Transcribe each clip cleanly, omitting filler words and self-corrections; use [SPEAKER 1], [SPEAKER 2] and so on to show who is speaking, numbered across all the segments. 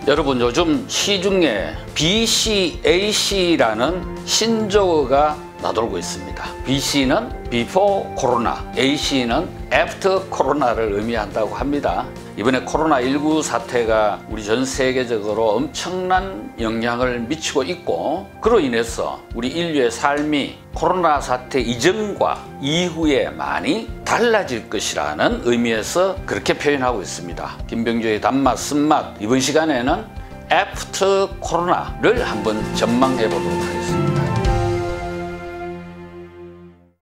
[SPEAKER 1] 여러분, 요즘 시중에 BCAC라는 신조어가 나돌고 있습니다. BC는 Before Corona, AC는 After Corona를 의미한다고 합니다. 이번에 코로나19 사태가 우리 전 세계적으로 엄청난 영향을 미치고 있고, 그로 인해서 우리 인류의 삶이 코로나 사태 이전과 이후에 많이 달라질 것이라는 의미에서 그렇게 표현하고 있습니다. 김병주의 단맛, 쓴맛, 이번 시간에는 After Corona를 한번 전망해 보도록 하겠습니다.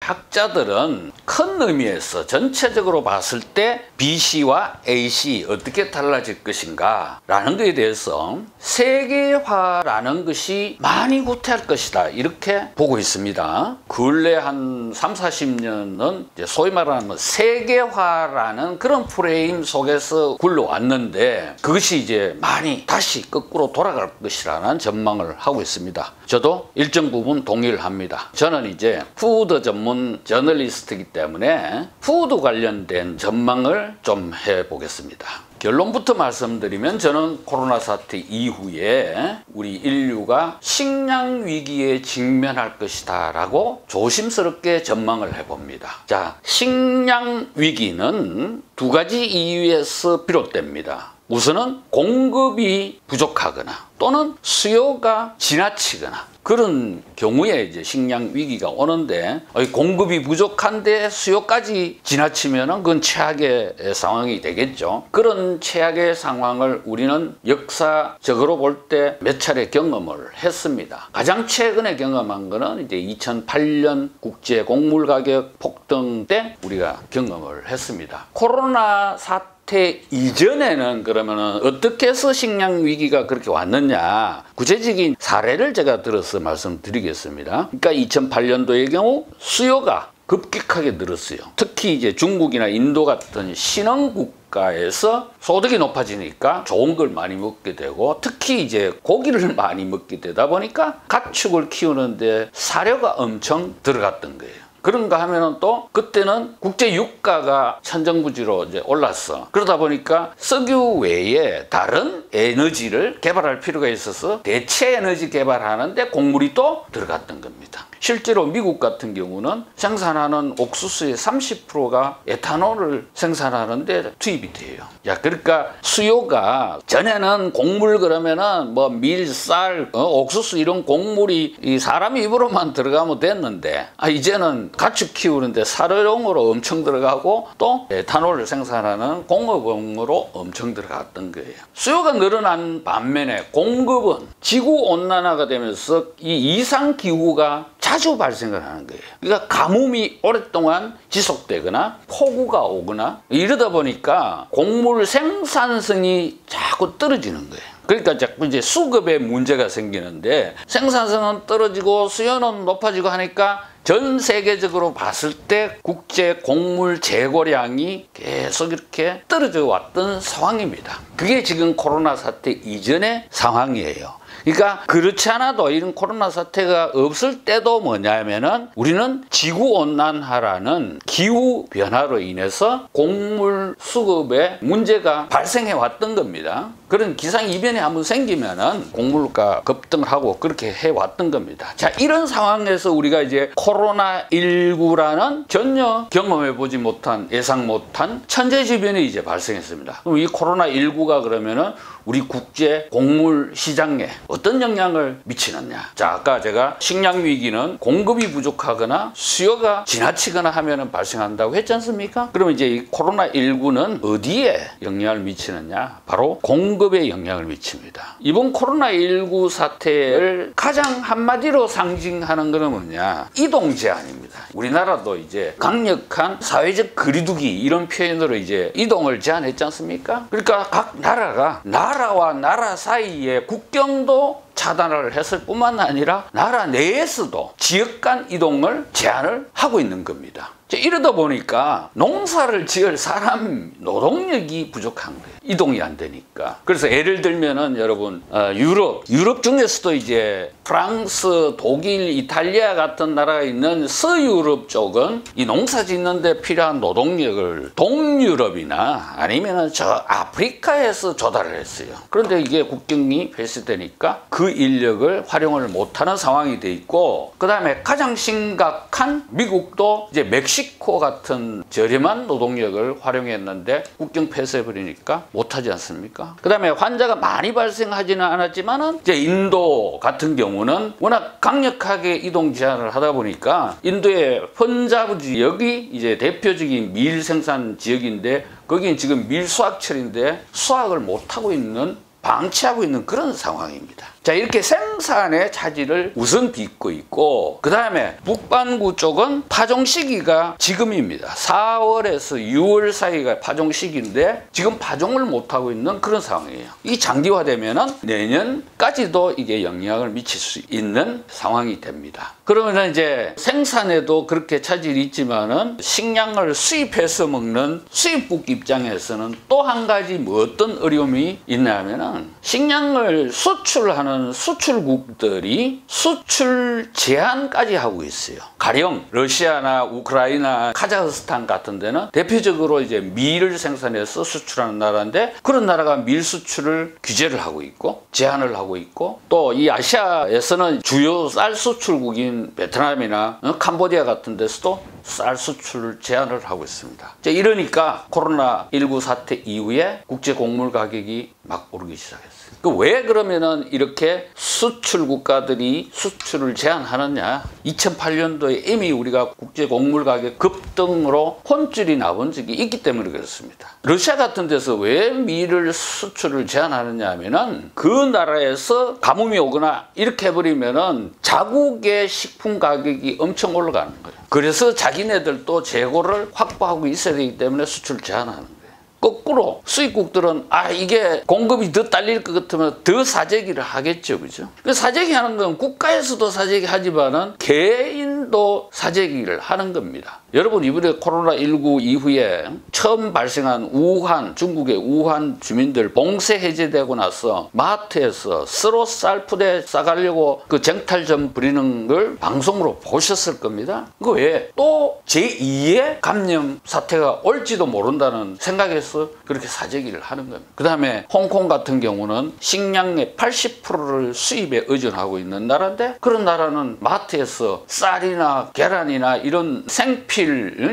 [SPEAKER 1] 학자들은 큰 의미에서 전체적으로 봤을 때 BC와 AC 어떻게 달라질 것인가 라는 것에 대해서 세계화라는 것이 많이 후퇴할 것이다, 이렇게 보고 있습니다. 근래 한 30-40년은 소위 말하는 세계화라는 그런 프레임 속에서 굴러왔는데, 그것이 이제 많이 다시 거꾸로 돌아갈 것이라는 전망을 하고 있습니다. 저도 일정 부분 동의를 합니다. 저는 이제 푸드 전문 저널리스트이기 때문에 푸드 관련된 전망을 좀 해보겠습니다. 결론부터 말씀드리면, 저는 코로나 사태 이후에 우리 인류가 식량 위기에 직면할 것이다 라고 조심스럽게 전망을 해봅니다. 자, 식량 위기는 두 가지 이유에서 비롯됩니다. 우선은 공급이 부족하거나 또는 수요가 지나치거나, 그런 경우에 이제 식량 위기가 오는데, 공급이 부족한데 수요까지 지나치면은 그건 최악의 상황이 되겠죠. 그런 최악의 상황을 우리는 역사적으로 볼 때 몇 차례 경험을 했습니다. 가장 최근에 경험한 거는 이제 2008년 국제 곡물 가격 폭등 때 우리가 경험을 했습니다. 코로나 사태 이전에는 그러면은 어떻게 해서 식량 위기가 그렇게 왔느냐, 구체적인 사례를 제가 들어서 말씀드리겠습니다. 그러니까 2008년도의 경우 수요가 급격하게 늘었어요. 특히 이제 중국이나 인도 같은 신흥 국가에서 소득이 높아지니까 좋은 걸 많이 먹게 되고, 특히 이제 고기를 많이 먹게 되다 보니까 가축을 키우는데 사료가 엄청 들어갔던 거예요. 그런가 하면은 또 그때는 국제 유가가 천정부지로 이제 올랐어. 그러다 보니까 석유 외에 다른 에너지를 개발할 필요가 있어서 대체 에너지 개발하는데 곡물이 또 들어갔던 겁니다. 실제로 미국 같은 경우는 생산하는 옥수수의 30%가 에탄올을 생산하는데 투입이 돼요. 야, 그러니까 수요가, 전에는 곡물 그러면은 뭐 밀, 쌀, 옥수수 이런 곡물이 이 사람 입으로만 들어가면 됐는데, 이제는 가축 키우는데 사료용으로 엄청 들어가고 또 에탄올을 생산하는 공업용으로 엄청 들어갔던 거예요. 수요가 늘어난 반면에 공급은 지구온난화가 되면서 이 이상기후가 자주 발생을 하는 거예요. 그러니까 가뭄이 오랫동안 지속되거나 폭우가 오거나 이러다 보니까 곡물 생산성이 자꾸 떨어지는 거예요. 그러니까 자꾸 이제 수급에 문제가 생기는데, 생산성은 떨어지고 수요는 높아지고 하니까 전 세계적으로 봤을 때 국제 곡물 재고량이 계속 이렇게 떨어져 왔던 상황입니다. 그게 지금 코로나 사태 이전의 상황이에요. 그러니까 그렇지 않아도 이런 코로나 사태가 없을 때도 뭐냐면은 우리는 지구온난화라는 기후변화로 인해서 곡물 수급에 문제가 발생해 왔던 겁니다. 그런 기상이변이 한번 생기면은 곡물가 급등을 하고 그렇게 해왔던 겁니다. 자, 이런 상황에서 우리가 이제 코로나19라는 전혀 경험해보지 못한, 예상 못한 천재지변이 이제 발생했습니다. 그럼 이 코로나19가 그러면은 우리 국제 곡물 시장에 어떤 영향을 미치느냐. 자, 아까 제가 식량 위기는 공급이 부족하거나 수요가 지나치거나 하면은 발생한다고 했지 않습니까? 그러면 이제 이 코로나19는 어디에 영향을 미치느냐? 바로 공급에 영향을 미칩니다. 이번 코로나19 사태를 가장 한마디로 상징하는 것은 뭐냐? 이동 제한입니다. 우리나라도 이제 강력한 사회적 거리두기 이런 표현으로 이제 이동을 제한했지 않습니까? 그러니까 각 나라가 나라와 나라 사이에 국경도 차단을 했을 뿐만 아니라 나라 내에서도 지역 간 이동을 제한을 하고 있는 겁니다. 이러다 보니까 농사를 지을 사람 노동력이 부족한 거예요. 이동이 안 되니까. 그래서 예를 들면은 여러분 유럽 중에서도 이제 프랑스, 독일, 이탈리아 같은 나라가 있는 서유럽 쪽은 이 농사 짓는 데 필요한 노동력을 동유럽이나 아니면 저 아프리카에서 조달을 했어요. 그런데 이게 국경이 폐쇄되니까 그 인력을 활용을 못하는 상황이 돼 있고, 그 다음에 가장 심각한 미국도 이제 멕시코 같은 저렴한 노동력을 활용했는데 국경 폐쇄해버리니까 못하지 않습니까? 그 다음에 환자가 많이 발생하지는 않았지만은 이제 인도 같은 경우는 워낙 강력하게 이동 제한을 하다 보니까 인도의 펀자브 지역이 이제 대표적인 밀 생산 지역인데 거긴 지금 밀 수확철인데 수확을 못하고 있는, 방치하고 있는 그런 상황입니다. 자, 이렇게 생산의 차질을 우선 빚고 있고, 그 다음에 북반구 쪽은 파종 시기가 지금입니다. 4월에서 6월 사이가 파종 시기인데 지금 파종을 못하고 있는 그런 상황이에요. 이 장기화되면은 내년까지도 이게 영향을 미칠 수 있는 상황이 됩니다. 그러면 이제 생산에도 그렇게 차질이 있지만은 식량을 수입해서 먹는 수입국 입장에서는 또 한 가지 뭐 어떤 어려움이 있냐면은 식량을 수출하는 수출국들이 수출 제한까지 하고 있어요. 가령 러시아나 우크라이나, 카자흐스탄 같은 데는 대표적으로 이제 밀을 생산해서 수출하는 나라인데 그런 나라가 밀 수출을 규제를 하고 있고 제한을 하고 있고, 또 이 아시아에서는 주요 쌀 수출국인 베트남이나 캄보디아 같은 데서도 쌀 수출을 제한을 하고 있습니다. 이러니까 코로나19 사태 이후에 국제 곡물 가격이 막 오르기 시작했어요. 왜 그러면은 이렇게 수출 국가들이 수출을 제한하느냐? 2008년도에 이미 우리가 국제 곡물 가격 급등으로 혼줄이 나본 적이 있기 때문에 그렇습니다. 러시아 같은 데서 왜 밀을 수출을 제한하느냐 하면은 그 나라에서 가뭄이 오거나 이렇게 해버리면은 자국의 식품 가격이 엄청 올라가는 거예요. 그래서 자기네들도 재고를 확보하고 있어야 되기 때문에 수출 제한하는 거예요. 거꾸로 수입국들은 이게 공급이 더 딸릴 것 같으면 더 사재기를 하겠죠, 그죠? 그 사재기 하는 건 국가에서도 사재기 하지만은 개인도 사재기를 하는 겁니다. 여러분, 이번에 코로나19 이후에 처음 발생한 우한, 중국의 우한 주민들 봉쇄 해제되고 나서 마트에서 서로 쌀푸대 싸가려고 그 쟁탈전 부리는 걸 방송으로 보셨을 겁니다. 그 왜 또 제2의 감염 사태가 올지도 모른다는 생각에서 그렇게 사재기를 하는 겁니다. 그 다음에 홍콩 같은 경우는 식량의 80%를 수입에 의존하고 있는 나라인데 그런 나라는 마트에서 쌀이나 계란이나 이런 생필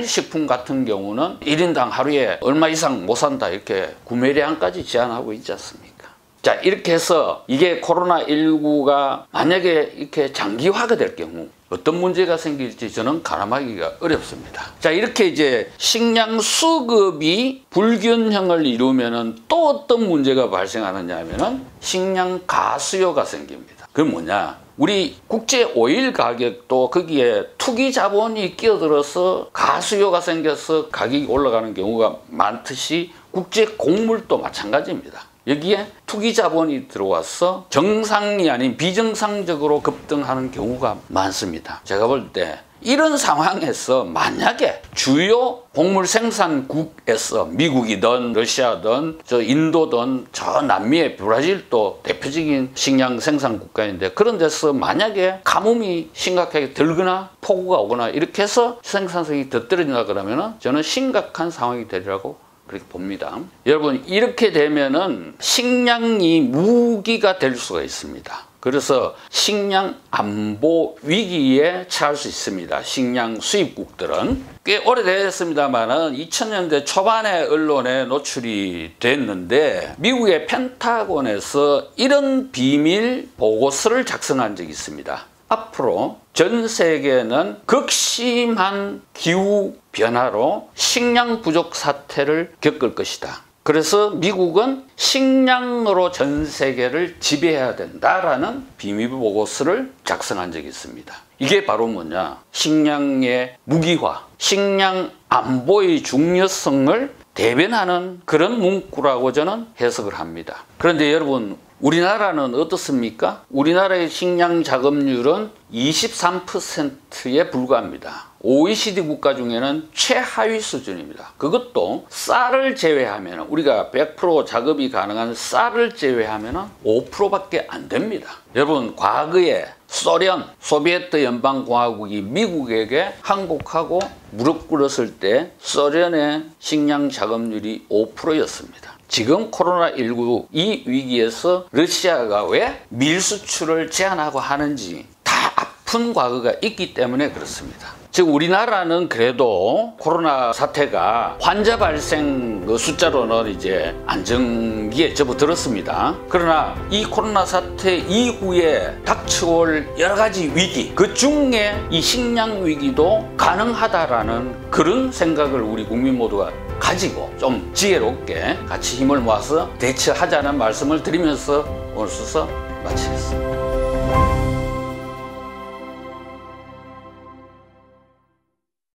[SPEAKER 1] 식품 같은 경우는 1인당 하루에 얼마 이상 못 산다 이렇게 구매량까지 제한하고 있지 않습니까? 자, 이렇게 해서 이게 코로나19가 만약에 이렇게 장기화가 될 경우 어떤 문제가 생길지 저는 가늠하기가 어렵습니다. 자, 이렇게 이제 식량 수급이 불균형을 이루면은 또 어떤 문제가 발생하느냐 하면은 식량 가수요가 생깁니다. 그게 뭐냐? 우리 국제 오일 가격도 거기에 투기 자본이 끼어들어서 가수요가 생겨서 가격이 올라가는 경우가 많듯이 국제 곡물도 마찬가지입니다. 여기에 투기 자본이 들어와서 정상이 아닌 비정상적으로 급등하는 경우가 많습니다. 제가 볼 때 이런 상황에서 만약에 주요 곡물 생산국에서 미국이든 러시아든 저 인도든 저 남미의 브라질도 대표적인 식량 생산 국가인데 그런 데서 만약에 가뭄이 심각하게 들거나 폭우가 오거나 이렇게 해서 생산성이 더 떨어진다 그러면 저는 심각한 상황이 되리라고 그렇게 봅니다. 여러분, 이렇게 되면은 식량이 무기가 될 수가 있습니다. 그래서 식량 안보 위기에 처할 수 있습니다. 식량 수입국들은 꽤 오래됐습니다만은 2000년대 초반에 언론에 노출이 됐는데 미국의 펜타곤에서 이런 비밀 보고서를 작성한 적이 있습니다. 앞으로 전 세계는 극심한 기후 변화로 식량 부족 사태를 겪을 것이다. 그래서 미국은 식량으로 전 세계를 지배해야 된다라는 비밀 보고서를 작성한 적이 있습니다. 이게 바로 뭐냐? 식량의 무기화, 식량 안보의 중요성을 대변하는 그런 문구라고 저는 해석을 합니다. 그런데 여러분, 우리나라는 어떻습니까? 우리나라의 식량 자급률은 23%에 불과합니다. OECD 국가 중에는 최하위 수준입니다. 그것도 쌀을 제외하면, 우리가 100% 자급이 가능한 쌀을 제외하면 5%밖에 안 됩니다. 여러분, 과거에 소련, 소비에트 연방공화국이 미국에게 항복하고 무릎 꿇었을 때 소련의 식량 자급률이 5%였습니다. 지금 코로나19 이 위기에서 러시아가 왜 밀수출을 제한하고 하는지 다 아픈 과거가 있기 때문에 그렇습니다. 즉 우리나라는 그래도 코로나 사태가 환자 발생 숫자로는 이제 안정기에 접어들었습니다. 그러나 이 코로나 사태 이후에 닥쳐올 여러 가지 위기, 그 중에 이 식량 위기도 가능하다라는 그런 생각을 우리 국민 모두가 가지고 좀 지혜롭게 같이 힘을 모아서 대처하자는 말씀을 드리면서 오늘 순서 마치겠습니다.